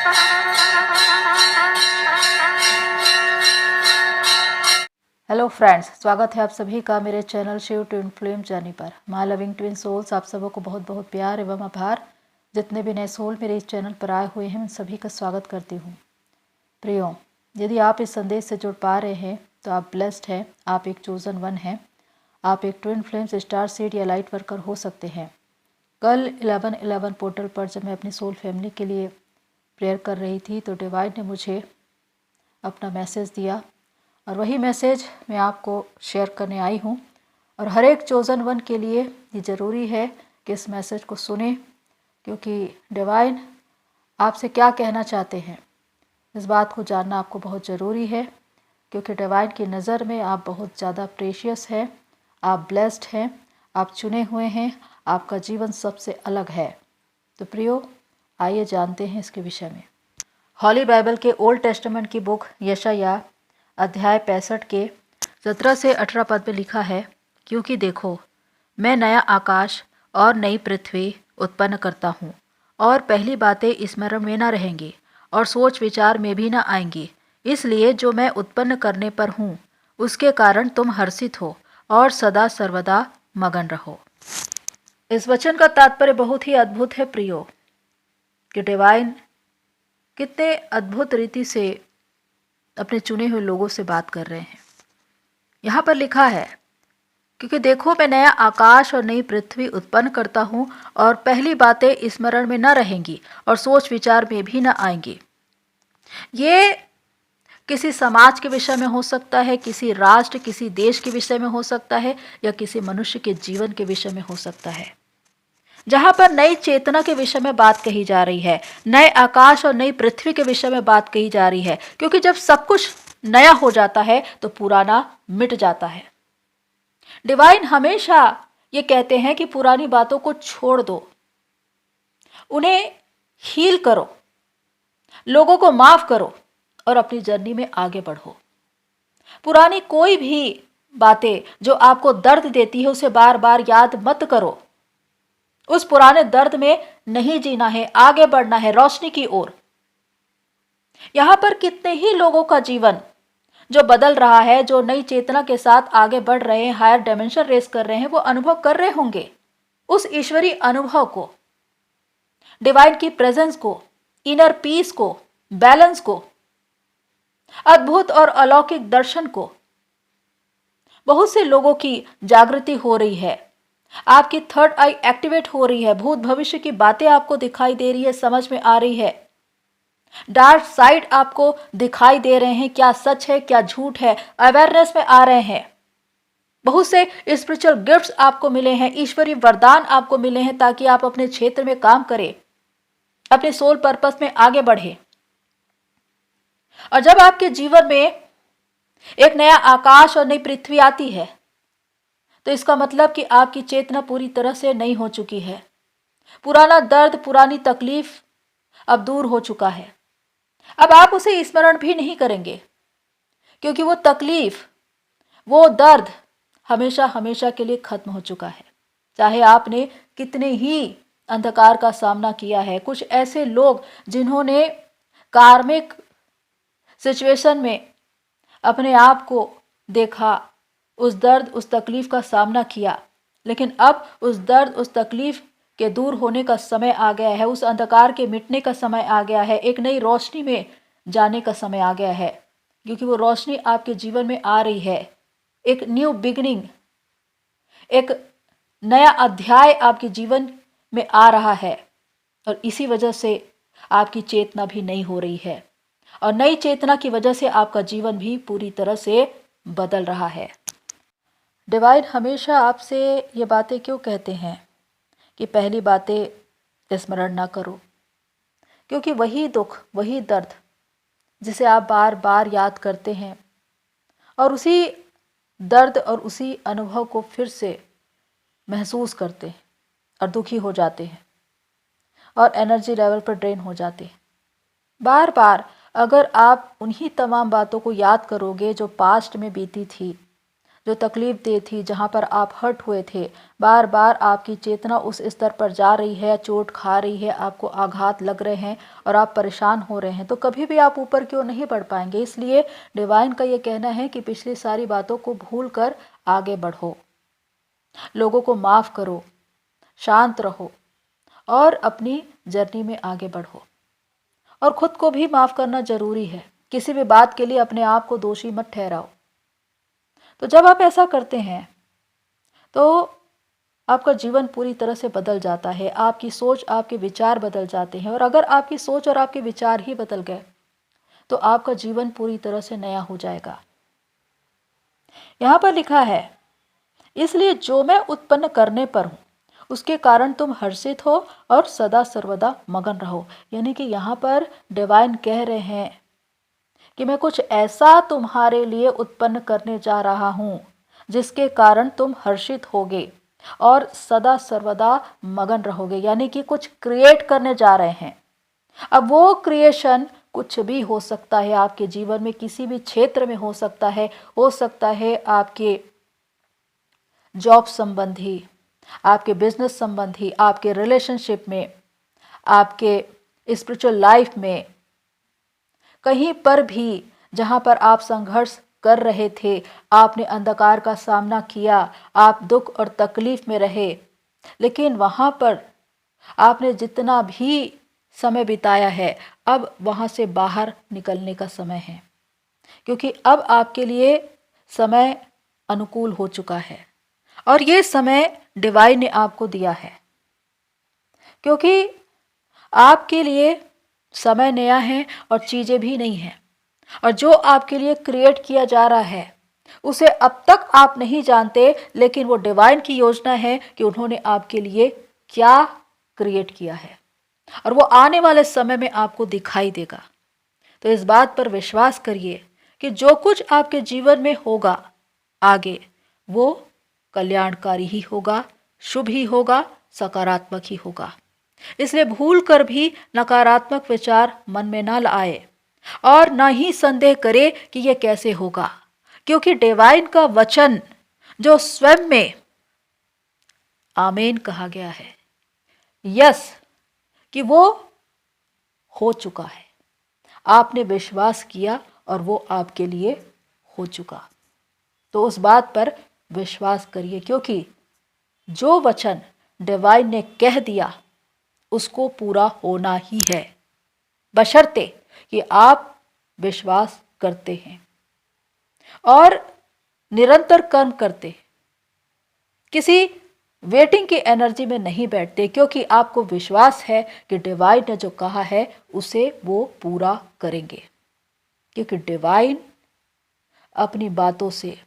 Hello friends, स्वागत है आप सभी का मेरे channel Shiv twin flame journey पर। माय लविंग ट्विन सोल्स, आप सबों को बहुत बहुत प्यार एवं आभार। जितने भी नए सोल मेरे इस चैनल पर आए हुए हैं, उन सभी का स्वागत करती हूँ। प्रियो, यदि आप इस संदेश से जुड़ पा रहे हैं तो आप ब्लेस्ड हैं, आप एक चोजन वन हैं, आप एक ट्विन फ्लेम्स स्टार सीड या लाइट वर्कर हो सकते हैं। कल 11/11 पोर्टल पर जब मैं अपनी सोल फैमिली के लिए प्रेयर कर रही थी तो डिवाइन ने मुझे अपना मैसेज दिया और वही मैसेज मैं आपको शेयर करने आई हूँ। और हर एक चोज़न वन के लिए ये ज़रूरी है कि इस मैसेज को सुने, क्योंकि डिवाइन आपसे क्या कहना चाहते हैं इस बात को जानना आपको बहुत ज़रूरी है। क्योंकि डिवाइन की नज़र में आप बहुत ज़्यादा प्रेशियस हैं, आप ब्लेस्ड हैं, आप चुने हुए हैं, आपका जीवन सबसे अलग है। तो प्रियो, आइए जानते हैं इसके विषय में। हॉली बाइबल के ओल्ड टेस्टामेंट की बुक यशायाह अध्याय 65 के 17 से 18 पद में लिखा है, क्योंकि देखो मैं नया आकाश और नई पृथ्वी उत्पन्न करता हूँ, और पहली बातें स्मरण में न रहेंगी और सोच विचार में भी न आएंगी। इसलिए जो मैं उत्पन्न करने पर हूँ उसके कारण तुम हर्षित हो और सदा सर्वदा मगन रहो। इस वचन का तात्पर्य बहुत ही अद्भुत है प्रियो, कि डिवाइन कितने अद्भुत रीति से अपने चुने हुए लोगों से बात कर रहे हैं। यहाँ पर लिखा है, क्योंकि देखो मैं नया आकाश और नई पृथ्वी उत्पन्न करता हूँ, और पहली बातें स्मरण में न रहेंगी और सोच विचार में भी न आएंगी। ये किसी समाज के विषय में हो सकता है, किसी राष्ट्र, किसी देश के विषय में हो सकता है, या किसी मनुष्य के जीवन के विषय में हो सकता है, जहां पर नई चेतना के विषय में बात कही जा रही है, नए आकाश और नई पृथ्वी के विषय में बात कही जा रही है। क्योंकि जब सब कुछ नया हो जाता है तो पुराना मिट जाता है। डिवाइन हमेशा ये कहते हैं कि पुरानी बातों को छोड़ दो, उन्हें हील करो, लोगों को माफ करो और अपनी जर्नी में आगे बढ़ो। पुरानी कोई भी बातें जो आपको दर्द देती है उसे बार बार याद मत करो। उस पुराने दर्द में नहीं जीना है, आगे बढ़ना है रोशनी की ओर। यहां पर कितने ही लोगों का जीवन जो बदल रहा है, जो नई चेतना के साथ आगे बढ़ रहे हैं, हायर डायमेंशन रेस कर रहे हैं, वो अनुभव कर रहे होंगे उस ईश्वरीय अनुभव को, डिवाइन की प्रेजेंस को, इनर पीस को, बैलेंस को, अद्भुत और अलौकिक दर्शन को। बहुत से लोगों की जागृति हो रही है, आपकी थर्ड आई एक्टिवेट हो रही है, भूत भविष्य की बातें आपको दिखाई दे रही है, समझ में आ रही है, डार्क साइड आपको दिखाई दे रहे हैं, क्या सच है क्या झूठ है, अवेयरनेस में आ रहे हैं। बहुत से स्पिरिचुअल गिफ्ट्स आपको मिले हैं, ईश्वरीय वरदान आपको मिले हैं, ताकि आप अपने क्षेत्र में काम करें, अपने सोल पर्पस में आगे बढ़े। और जब आपके जीवन में एक नया आकाश और नई पृथ्वी आती है तो इसका मतलब कि आपकी चेतना पूरी तरह से नई हो चुकी है। पुराना दर्द, पुरानी तकलीफ अब दूर हो चुका है। अब आप उसे स्मरण भी नहीं करेंगे, क्योंकि वो तकलीफ, वो दर्द हमेशा हमेशा के लिए खत्म हो चुका है। चाहे आपने कितने ही अंधकार का सामना किया है। कुछ ऐसे लोग जिन्होंने कार्मिक सिचुएशन में अपने आप को देखा, उस दर्द, उस तकलीफ का सामना किया, लेकिन अब उस दर्द, उस तकलीफ के दूर होने का समय आ गया है, उस अंधकार के मिटने का समय आ गया है, एक नई रोशनी में जाने का समय आ गया है। क्योंकि वो रोशनी आपके जीवन में आ रही है, एक न्यू बिगिनिंग, एक नया अध्याय आपके जीवन में आ रहा है, और इसी वजह से आपकी चेतना भी नई हो रही है, और नई चेतना की वजह से आपका जीवन भी पूरी तरह से बदल रहा है। डिवाइन हमेशा आपसे ये बातें क्यों कहते हैं कि पहली बातें स्मरण ना करो? क्योंकि वही दुख, वही दर्द जिसे आप बार बार याद करते हैं, और उसी दर्द और उसी अनुभव को फिर से महसूस करते हैं और दुखी हो जाते हैं और एनर्जी लेवल पर ड्रेन हो जाते हैं। बार बार अगर आप उन्हीं तमाम बातों को याद करोगे जो पास्ट में बीती थी, जो तकलीफ दे थी, जहाँ पर आप हर्ट हुए थे, बार बार आपकी चेतना उस स्तर पर जा रही है, चोट खा रही है, आपको आघात लग रहे हैं और आप परेशान हो रहे हैं, तो कभी भी आप ऊपर की ओर नहीं बढ़ पाएंगे। इसलिए डिवाइन का ये कहना है कि पिछली सारी बातों को भूल कर आगे बढ़ो, लोगों को माफ़ करो, शांत रहो और अपनी जर्नी में आगे बढ़ो। और खुद को भी माफ़ करना जरूरी है। किसी भी बात के लिए अपने आप को दोषी मत ठहराओ। तो जब आप ऐसा करते हैं तो आपका जीवन पूरी तरह से बदल जाता है, आपकी सोच, आपके विचार बदल जाते हैं। और अगर आपकी सोच और आपके विचार ही बदल गए तो आपका जीवन पूरी तरह से नया हो जाएगा। यहाँ पर लिखा है, इसलिए जो मैं उत्पन्न करने पर हूँ उसके कारण तुम हर्षित हो और सदा सर्वदा मगन रहो। यानी कि यहाँ पर डिवाइन कह रहे हैं कि मैं कुछ ऐसा तुम्हारे लिए उत्पन्न करने जा रहा हूँ जिसके कारण तुम हर्षित होगे और सदा सर्वदा मगन रहोगे। यानी कि कुछ क्रिएट करने जा रहे हैं। अब वो क्रिएशन कुछ भी हो सकता है, आपके जीवन में किसी भी क्षेत्र में हो सकता है आपके जॉब संबंधी, आपके बिजनेस संबंधी, आपके रिलेशनशिप में, आपके स्पिरिचुअल लाइफ में, कहीं पर भी जहां पर आप संघर्ष कर रहे थे, आपने अंधकार का सामना किया, आप दुख और तकलीफ में रहे, लेकिन वहां पर आपने जितना भी समय बिताया है, अब वहां से बाहर निकलने का समय है। क्योंकि अब आपके लिए समय अनुकूल हो चुका है और ये समय डिवाइन ने आपको दिया है। क्योंकि आपके लिए समय नया है और चीज़ें भी नहीं हैं। और जो आपके लिए क्रिएट किया जा रहा है उसे अब तक आप नहीं जानते, लेकिन वो डिवाइन की योजना है कि उन्होंने आपके लिए क्या क्रिएट किया है और वो आने वाले समय में आपको दिखाई देगा। तो इस बात पर विश्वास करिए कि जो कुछ आपके जीवन में होगा आगे, वो कल्याणकारी ही होगा, शुभ ही होगा, सकारात्मक ही होगा। इसलिए भूल कर भी नकारात्मक विचार मन में न लाए और न ही संदेह करे कि यह कैसे होगा। क्योंकि डिवाइन का वचन जो स्वयं में आमीन कहा गया है, यस, कि वो हो चुका है। आपने विश्वास किया और वो आपके लिए हो चुका। तो उस बात पर विश्वास करिए, क्योंकि जो वचन डिवाइन ने कह दिया उसको पूरा होना ही है, बशर्ते कि आप विश्वास करते हैं और निरंतर कर्म करते हैं, किसी वेटिंग की एनर्जी में नहीं बैठते, क्योंकि आपको विश्वास है कि डिवाइन ने जो कहा है उसे वो पूरा करेंगे। क्योंकि डिवाइन अपनी बातों से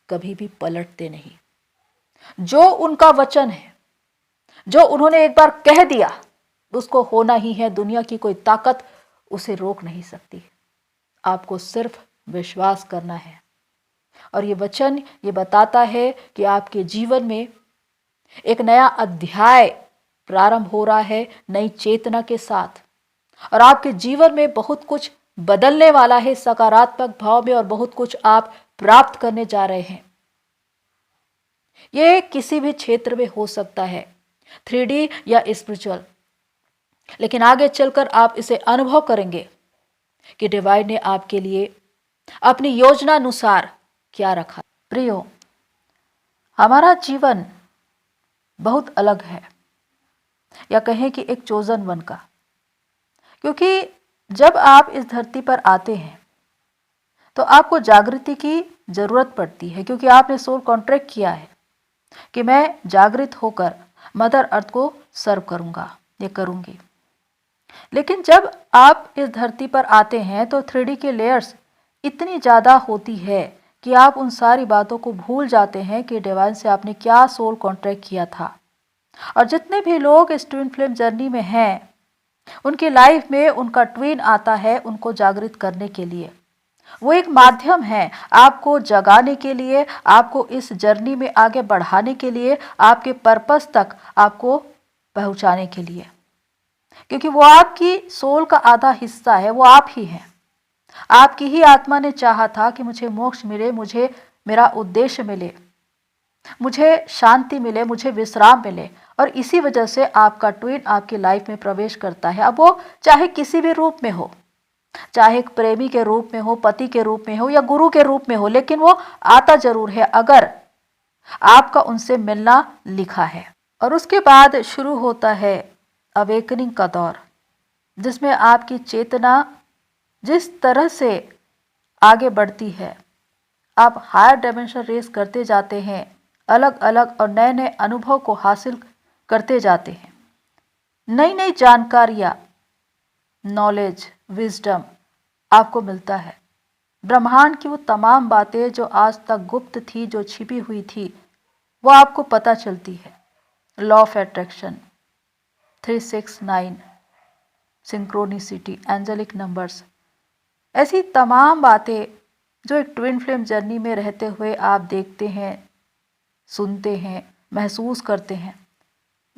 कभी भी पलटते नहीं। जो उनका वचन है, जो उन्होंने एक बार कह दिया, उसको होना ही है। दुनिया की कोई ताकत उसे रोक नहीं सकती। आपको सिर्फ विश्वास करना है। और ये वचन ये बताता है कि आपके जीवन में एक नया अध्याय प्रारंभ हो रहा है, नई चेतना के साथ, और आपके जीवन में बहुत कुछ बदलने वाला है सकारात्मक भाव में, और बहुत कुछ आप प्राप्त करने जा रहे हैं। ये किसी भी क्षेत्र में हो सकता है, 3D या स्पिरिचुअल, लेकिन आगे चलकर आप इसे अनुभव करेंगे कि डिवाइन ने आपके लिए अपनी योजना अनुसार क्या रखा। प्रियो, हमारा जीवन बहुत अलग है, या कहें कि एक चोजन वन का। क्योंकि जब आप इस धरती पर आते हैं तो आपको जागृति की जरूरत पड़ती है, क्योंकि आपने सोल कॉन्ट्रैक्ट किया है कि मैं जागृत होकर मदर अर्थ को सर्व करूंगा, ये करूंगी। लेकिन जब आप इस धरती पर आते हैं तो 3D की लेयर्स इतनी ज़्यादा होती है कि आप उन सारी बातों को भूल जाते हैं कि डिवाइन से आपने क्या सोल कॉन्ट्रैक्ट किया था। और जितने भी लोग इस ट्विन फ्लेम जर्नी में हैं, उनकी लाइफ में उनका ट्विन आता है उनको जागृत करने के लिए। वो एक माध्यम है आपको जगाने के लिए, आपको इस जर्नी में आगे बढ़ाने के लिए, आपके पर्पस तक आपको पहुंचाने के लिए। क्योंकि वो आपकी सोल का आधा हिस्सा है, वो आप ही हैं। आपकी ही आत्मा ने चाहा था कि मुझे मोक्ष मिले, मुझे मेरा उद्देश्य मिले, मुझे शांति मिले, मुझे विश्राम मिले। और इसी वजह से आपका ट्विन आपकी लाइफ में प्रवेश करता है। अब वो चाहे किसी भी रूप में हो, चाहे एक प्रेमी के रूप में हो, पति के रूप में हो या गुरु के रूप में हो, लेकिन वो आता जरूर है अगर आपका उनसे मिलना लिखा है। और उसके बाद शुरू होता है अवेकनिंग का दौर, जिसमें आपकी चेतना जिस तरह से आगे बढ़ती है, आप हायर डायमेंशन रेस करते जाते हैं, अलग अलग और नए नए अनुभव को हासिल करते जाते हैं। नई नई जानकारियाँ, नॉलेज, विजडम आपको मिलता है। ब्रह्मांड की वो तमाम बातें जो आज तक गुप्त थी, जो छिपी हुई थी, वो आपको पता चलती है। Law of attraction, 369, synchronicity, angelic numbers, ऐसी तमाम बातें जो एक ट्विन फ्लेम जर्नी में रहते हुए आप देखते हैं, सुनते हैं, महसूस करते हैं,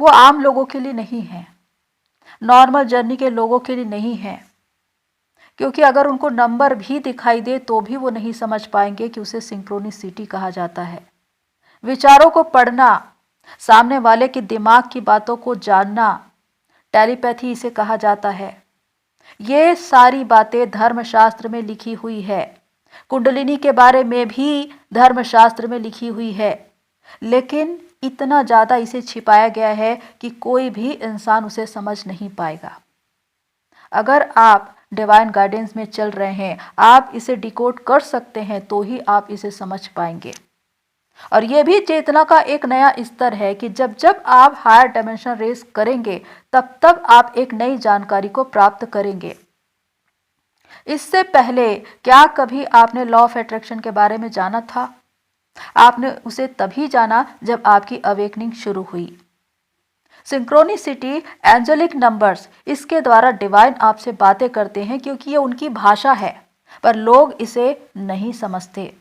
वो आम लोगों के लिए नहीं है, नॉर्मल जर्नी के लोगों के लिए नहीं है। क्योंकि अगर उनको नंबर भी दिखाई दे तो भी वो नहीं समझ पाएंगे कि उसे सिंक्रोनिसिटी कहा जाता है। विचारों को पढ़ना, सामने वाले के दिमाग की बातों को जानना, टेलीपैथी इसे कहा जाता है। ये सारी बातें धर्मशास्त्र में लिखी हुई है। कुंडलिनी के बारे में भी धर्मशास्त्र में लिखी हुई है, लेकिन इतना ज़्यादा इसे छिपाया गया है कि कोई भी इंसान उसे समझ नहीं पाएगा। अगर आप डिवाइन गाइडेंस में चल रहे हैं, आप इसे डिकोड कर सकते हैं, तो ही आप इसे समझ पाएंगे। और यह भी चेतना का एक नया स्तर है कि जब जब आप हायर डायमेंशन रेस करेंगे, तब तब आप एक नई जानकारी को प्राप्त करेंगे। इससे पहले क्या कभी आपने लॉ ऑफ अट्रैक्शन के बारे में जाना था? आपने उसे तभी जाना जब आपकी अवेकनिंग शुरू हुई। सिंक्रोनिसिटी, एंजेलिक नंबर्स, इसके द्वारा डिवाइन आपसे बातें करते हैं क्योंकि ये उनकी भाषा है, पर लोग इसे नहीं समझते।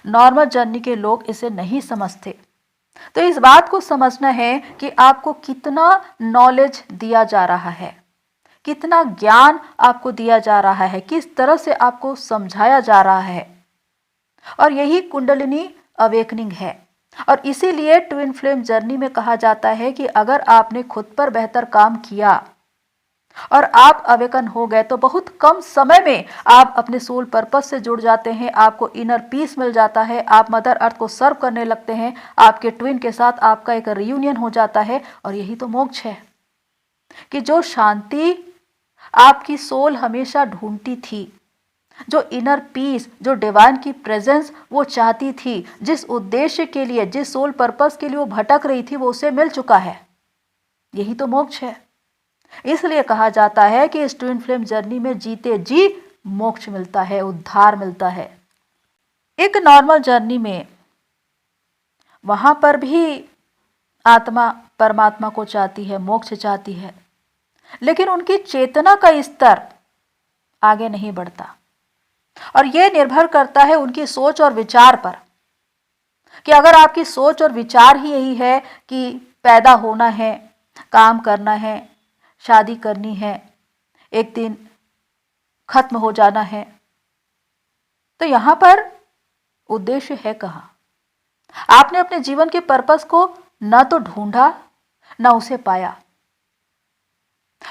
नॉर्मल जर्नी के लोग इसे नहीं समझते। तो इस बात को समझना है कि आपको कितना नॉलेज दिया जा रहा है, कितना ज्ञान आपको दिया जा रहा है, किस तरह से आपको समझाया जा रहा है। और यही कुंडलिनी अवेकनिंग है। और इसीलिए ट्विन फ्लेम जर्नी में कहा जाता है कि अगर आपने खुद पर बेहतर काम किया और आप अवेकन हो गए, तो बहुत कम समय में आप अपने सोल पर्पस से जुड़ जाते हैं, आपको इनर पीस मिल जाता है, आप मदर अर्थ को सर्व करने लगते हैं, आपके ट्विन के साथ आपका एक रियूनियन हो जाता है। और यही तो मोक्ष है कि जो शांति आपकी सोल हमेशा ढूंढती थी, जो इनर पीस, जो डिवाइन की प्रेजेंस वो चाहती थी, जिस उद्देश्य के लिए, जिस सोल पर्पस के लिए वो भटक रही थी, वो उसे मिल चुका है। यही तो मोक्ष है। इसलिए कहा जाता है कि इस ट्विन फ्लेम जर्नी में जीते जी मोक्ष मिलता है, उद्धार मिलता है। एक नॉर्मल जर्नी में वहां पर भी आत्मा परमात्मा को चाहती है, मोक्ष चाहती है, लेकिन उनकी चेतना का स्तर आगे नहीं बढ़ता। और यह निर्भर करता है उनकी सोच और विचार पर, कि अगर आपकी सोच और विचार ही यही है कि पैदा होना है, काम करना है, शादी करनी है, एक दिन खत्म हो जाना है, तो यहां पर उद्देश्य है कहां? आपने अपने जीवन के पर्पस को न तो ढूंढा, न उसे पाया।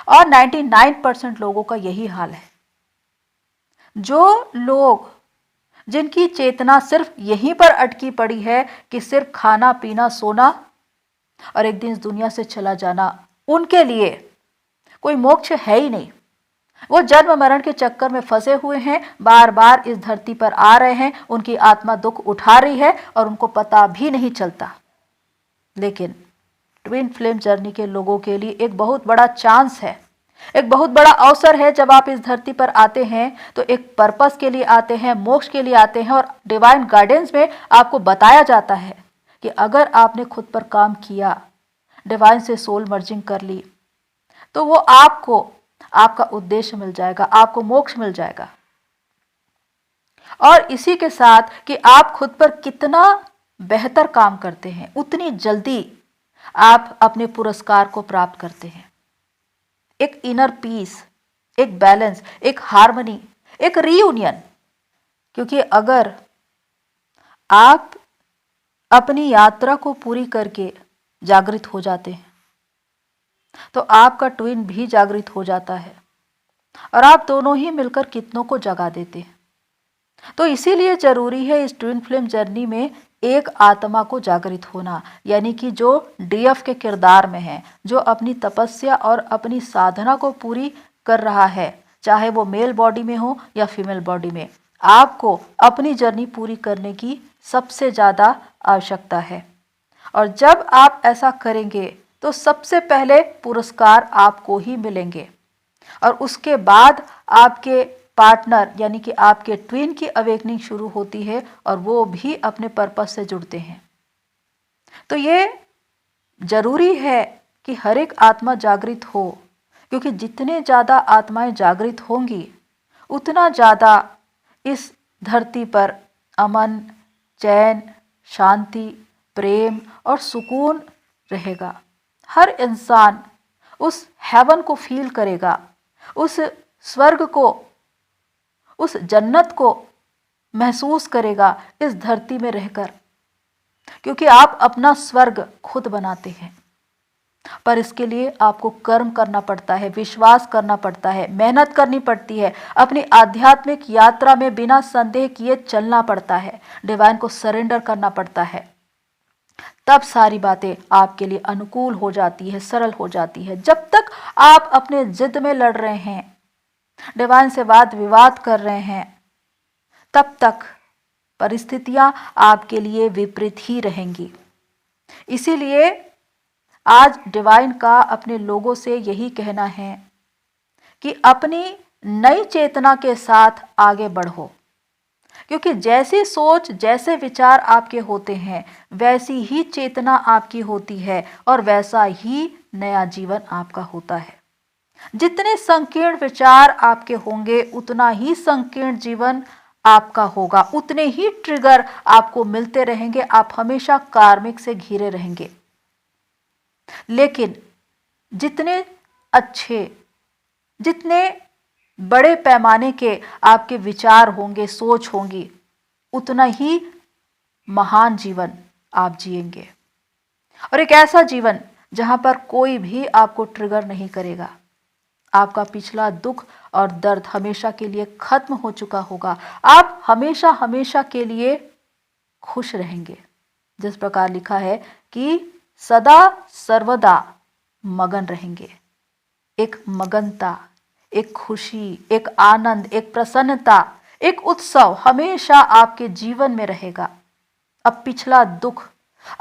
और 99% लोगों का यही हाल है। जो लोग, जिनकी चेतना सिर्फ यहीं पर अटकी पड़ी है कि सिर्फ खाना पीना सोना और एक दिन इस दुनिया से चला जाना, उनके लिए कोई मोक्ष है ही नहीं। वो जन्म मरण के चक्कर में फंसे हुए हैं, बार बार इस धरती पर आ रहे हैं, उनकी आत्मा दुख उठा रही है और उनको पता भी नहीं चलता। लेकिन ट्विन फ्लेम जर्नी के लोगों के लिए एक बहुत बड़ा चांस है, एक बहुत बड़ा अवसर है। जब आप इस धरती पर आते हैं तो एक पर्पस के लिए आते हैं, मोक्ष के लिए आते हैं। और डिवाइन गाइडेंस में आपको बताया जाता है कि अगर आपने खुद पर काम किया, डिवाइन से सोल मर्जिंग कर ली, तो वो आपको आपका उद्देश्य मिल जाएगा, आपको मोक्ष मिल जाएगा। और इसी के साथ कि आप खुद पर कितना बेहतर काम करते हैं, उतनी जल्दी आप अपने पुरस्कार को प्राप्त करते हैं। एक इनर पीस, एक बैलेंस, एक हार्मनी, एक रीयूनियन। क्योंकि अगर आप अपनी यात्रा को पूरी करके जागृत हो जाते हैं तो आपका ट्विन भी जागृत हो जाता है और आप दोनों ही मिलकर कितनों को जगा देते हैं। तो इसीलिए जरूरी है इस ट्विन फ्लेम जर्नी में एक आत्मा को जागृत होना, यानी कि जो डीएफ के किरदार में है, जो अपनी तपस्या और अपनी साधना को पूरी कर रहा है, चाहे वो मेल बॉडी में हो या फीमेल बॉडी में। आपको अपनी जर्नी पूरी करने की सबसे ज़्यादा आवश्यकता है और जब आप ऐसा करेंगे तो सबसे पहले पुरस्कार आपको ही मिलेंगे और उसके बाद आपके पार्टनर यानी कि आपके ट्विन की अवेकनिंग शुरू होती है और वो भी अपने पर्पस से जुड़ते हैं। तो ये जरूरी है कि हर एक आत्मा जागृत हो, क्योंकि जितने ज़्यादा आत्माएं जागृत होंगी उतना ज़्यादा इस धरती पर अमन, चैन, शांति, प्रेम और सुकून रहेगा। हर इंसान उस हेवन को फील करेगा, उस स्वर्ग को, उस जन्नत को महसूस करेगा इस धरती में रहकर, क्योंकि आप अपना स्वर्ग खुद बनाते हैं। पर इसके लिए आपको कर्म करना पड़ता है, विश्वास करना पड़ता है, मेहनत करनी पड़ती है, अपनी आध्यात्मिक यात्रा में बिना संदेह किए चलना पड़ता है, डिवाइन को सरेंडर करना पड़ता है। तब सारी बातें आपके लिए अनुकूल हो जाती है, सरल हो जाती है। जब तक आप अपने जिद में लड़ रहे हैं, डिवाइन से वाद विवाद कर रहे हैं, तब तक परिस्थितियां आपके लिए विपरीत ही रहेंगी। इसीलिए आज डिवाइन का अपने लोगों से यही कहना है कि अपनी नई चेतना के साथ आगे बढ़ो, क्योंकि जैसी सोच, जैसे विचार आपके होते हैं वैसी ही चेतना आपकी होती है और वैसा ही नया जीवन आपका होता है। जितने संकीर्ण विचार आपके होंगे उतना ही संकीर्ण जीवन आपका होगा, उतने ही ट्रिगर आपको मिलते रहेंगे, आप हमेशा कार्मिक से घिरे रहेंगे। लेकिन जितने अच्छे, जितने बड़े पैमाने के आपके विचार होंगे, सोच होंगी, उतना ही महान जीवन आप जिएंगे और एक ऐसा जीवन जहां पर कोई भी आपको ट्रिगर नहीं करेगा। आपका पिछला दुख और दर्द हमेशा के लिए खत्म हो चुका होगा। आप हमेशा हमेशा के लिए खुश रहेंगे। जिस प्रकार लिखा है कि सदा सर्वदा मगन रहेंगे। एक मगनता, एक खुशी, एक आनंद, एक प्रसन्नता, एक उत्सव हमेशा आपके जीवन में रहेगा। अब पिछला दुख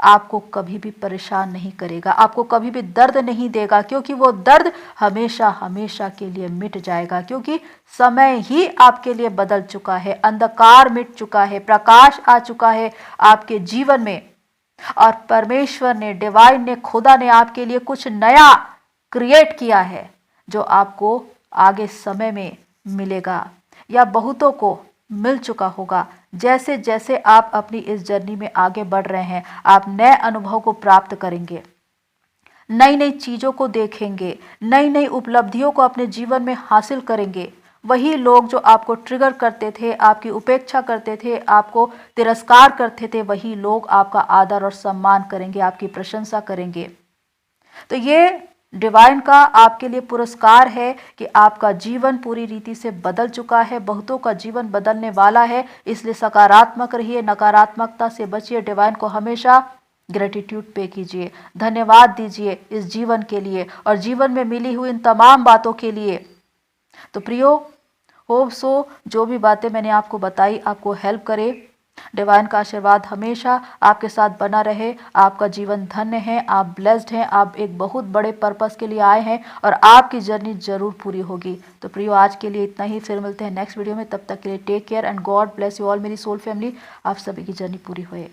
आपको कभी भी परेशान नहीं करेगा, आपको कभी भी दर्द नहीं देगा, क्योंकि वो दर्द हमेशा हमेशा के लिए मिट जाएगा, क्योंकि समय ही आपके लिए बदल चुका है, अंधकार मिट चुका है, प्रकाश आ चुका है आपके जीवन में और परमेश्वर ने, डिवाइन ने, खुदा ने आपके लिए कुछ नया क्रिएट किया है जो आपको आगे समय में मिलेगा या बहुतों को मिल चुका होगा। जैसे जैसे आप अपनी इस जर्नी में आगे बढ़ रहे हैं, आप नए अनुभव को प्राप्त करेंगे, नई नई चीजों को देखेंगे, नई नई उपलब्धियों को अपने जीवन में हासिल करेंगे। वही लोग जो आपको ट्रिगर करते थे, आपकी उपेक्षा करते थे, आपको तिरस्कार करते थे, वही लोग आपका आदर और सम्मान करेंगे, आपकी प्रशंसा करेंगे। तो ये डिवाइन का आपके लिए पुरस्कार है कि आपका जीवन पूरी रीति से बदल चुका है, बहुतों का जीवन बदलने वाला है। इसलिए सकारात्मक रहिए, नकारात्मकता से बचिए। डिवाइन को हमेशा ग्रेटिट्यूड पे कीजिए, धन्यवाद दीजिए इस जीवन के लिए और जीवन में मिली हुई इन तमाम बातों के लिए। तो प्रियो, होप सो जो भी बातें मैंने आपको बताई आपको हेल्प करे। डिवाइन का आशीर्वाद हमेशा आपके साथ बना रहे। आपका जीवन धन्य है, आप ब्लेस्ड हैं, आप एक बहुत बड़े पर्पस के लिए आए हैं और आपकी जर्नी जरूर पूरी होगी। तो प्रियो, आज के लिए इतना ही, फिर मिलते हैं नेक्स्ट वीडियो में। तब तक के लिए take care and God bless you all मेरी सोल फैमिली। आप सभी की जर्नी पूरी होए।